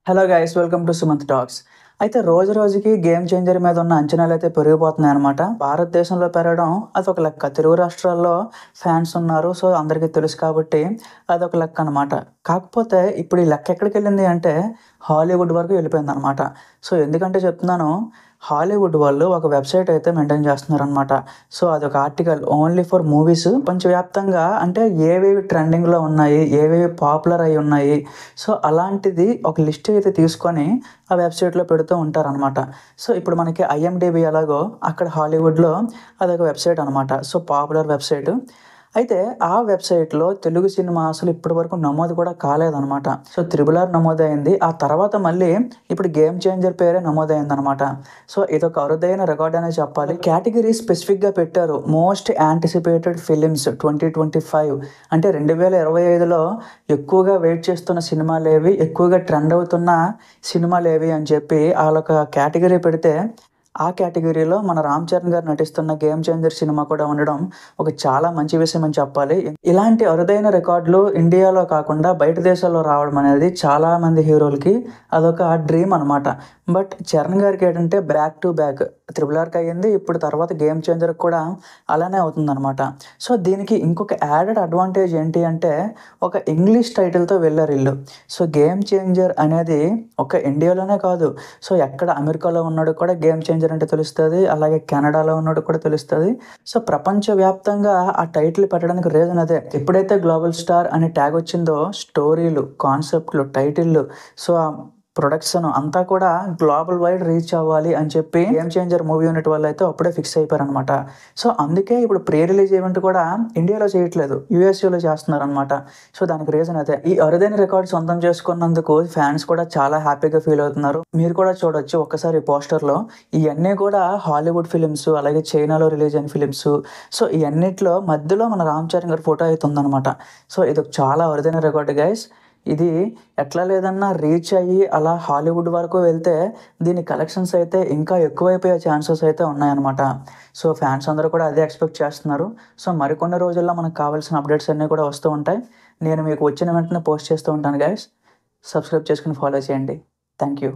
Hello guys, welcome to Sumanth talks. అయితే రోజు రోజుకి గేమ్ చేంజర్ మీద ఉన్న అంచనాలు అయితే పెరిగిపోతున్నాయి అనమాట. భారతదేశంలో పెరగడం అదొక లెక్క. తెలుగు రాష్ట్రాల్లో ఫ్యాన్స్ ఉన్నారు. సో అందరికీ తెలుసు కాబట్టి అదొక లెక్క అనమాట. కాకపోతే ఇప్పుడు ఈ లెక్క ఎక్కడికి వెళ్ళింది అంటే హాలీవుడ్ వరకు వెళ్ళిపోయింది అనమాట. సో ఎందుకంటే చెప్తున్నాను, హాలీవుడ్ వాళ్ళు ఒక వెబ్సైట్ అయితే మెయింటైన్ చేస్తున్నారనమాట. సో అదొక ఆర్టికల్ ఓన్లీ ఫర్ మూవీస్. ప్రపంచవ్యాప్తంగా అంటే ఏవేవి ట్రెండింగ్లో ఉన్నాయి, ఏవేవి పాపులర్ అయి ఉన్నాయి, సో అలాంటిది ఒక లిస్ట్ అయితే తీసుకొని ఆ వెబ్సైట్లో పెడుతూ ఉంటారనమాట. సో ఇప్పుడు మనకి ఐఎండిబి ఎలాగో అక్కడ హాలీవుడ్లో అదొక వెబ్సైట్ అనమాట. So popular website. అయితే ఆ వెబ్సైట్లో తెలుగు సినిమా అసలు ఇప్పటివరకు నమోదు కూడా కాలేదనమాట. సో త్రిబుల్ ఆర్ నమోదైంది. ఆ తర్వాత మళ్ళీ ఇప్పుడు గేమ్ చేంజర్ పేరే నమోదైందనమాట. సో ఇదొక అరుదైన రికార్డ్ అనే చెప్పాలి. కేటగిరీ స్పెసిఫిక్గా పెట్టారు, మోస్ట్ యాంటిసిపేటెడ్ ఫిలిమ్స్ 2025. అంటే 2025లో ఎక్కువగా వెయిట్ చేస్తున్న సినిమాలేవి, ఎక్కువగా ట్రెండ్ అవుతున్న సినిమాలేవి అని చెప్పి వాళ్ళొక కేటగిరీ పెడితే ఆ కేటగిరీలో మన రామ్ చరణ్ గారు నటిస్తున్న గేమ్ చేంజర్ సినిమా కూడా ఉండడం ఒక చాలా మంచి విషయం అని చెప్పాలి. ఇలాంటి అరుదైన రికార్డులు ఇండియాలో కాకుండా బయట దేశాల్లో రావడం అనేది చాలా మంది హీరోలకి అదొక డ్రీమ్ అనమాట. బట్ చరణ్ గారికి ఏంటంటే బ్యాక్ టు బ్యాక్ త్రిబుల్ ఆర్కి అయ్యింది, ఇప్పుడు తర్వాత గేమ్ చేంజర్కి కూడా అలానే అవుతుందన్నమాట. సో దీనికి ఇంకొక యాడెడ్ అడ్వాంటేజ్ ఏంటి అంటే ఒక ఇంగ్లీష్ టైటిల్తో వెళ్ళారు వీళ్ళు. సో గేమ్ చేంజర్ అనేది ఒక ఇండియాలోనే కాదు, సో ఎక్కడ అమెరికాలో ఉన్నాడు కూడా గేమ్ చేంజర్ అంటే తెలుస్తుంది, అలాగే కెనడాలో ఉన్నాడు కూడా తెలుస్తుంది. సో ప్రపంచవ్యాప్తంగా ఆ టైటిల్ పెట్టడానికి రీజన్ అదే. ఎప్పుడైతే గ్లోబల్ స్టార్ అనే ట్యాగ్ వచ్చిందో స్టోరీలు, కాన్సెప్ట్లు, టైటిళ్ళు, సో ప్రొడక్షన్ అంతా కూడా గ్లోబల్ వైడ్ రీచ్ అవ్వాలి అని చెప్పి గేమ్ చేంజర్ మూవీ యూనిట్ వాళ్ళు అయితే అప్పుడే ఫిక్స్ అయిపోయారనమాట. సో అందుకే ఇప్పుడు ప్రీ రిలీజ్ ఈవెంట్ కూడా ఇండియాలో చేయట్లేదు, యూఎస్ఏలో చేస్తున్నారనమాట. సో దానికి రీజన్ అదే. ఈ అరుదైన రికార్డ్ సొంతం చేసుకున్నందుకు ఫ్యాన్స్ కూడా చాలా హ్యాపీగా ఫీల్ అవుతున్నారు. మీరు కూడా చూడొచ్చు ఒక్కసారి పోస్టర్లో ఇవన్నీ కూడా హాలీవుడ్ ఫిలిమ్స్, అలాగే చైనాలో రిలీజ్ అయిన ఫిలిమ్స్. సో ఇవన్నిట్లో మధ్యలో మన రామ్ చరణ్ గారి ఫోటో అయితే ఉందన్నమాట. సో ఇది చాలా అరుదైన రికార్డు గైస్. ఇది ఎట్లా లేదన్నా రీచ్ అయ్యి అలా హాలీవుడ్ వరకు వెళ్తే దీని కలెక్షన్స్ అయితే ఇంకా ఎక్కువైపోయే ఛాన్సెస్ అయితే ఉన్నాయన్నమాట. సో ఫ్యాన్స్ అందరూ కూడా అదే ఎక్స్పెక్ట్ చేస్తున్నారు. సో మరికొన్ని రోజుల్లో మనకు కావాల్సిన అప్డేట్స్ అన్నీ కూడా వస్తూ ఉంటాయి. నేను మీకు వచ్చిన వెంటనే పోస్ట్ చేస్తూ ఉంటాను గైస్. సబ్స్క్రైబ్ చేసుకుని ఫాలో చేయండి. Thank you.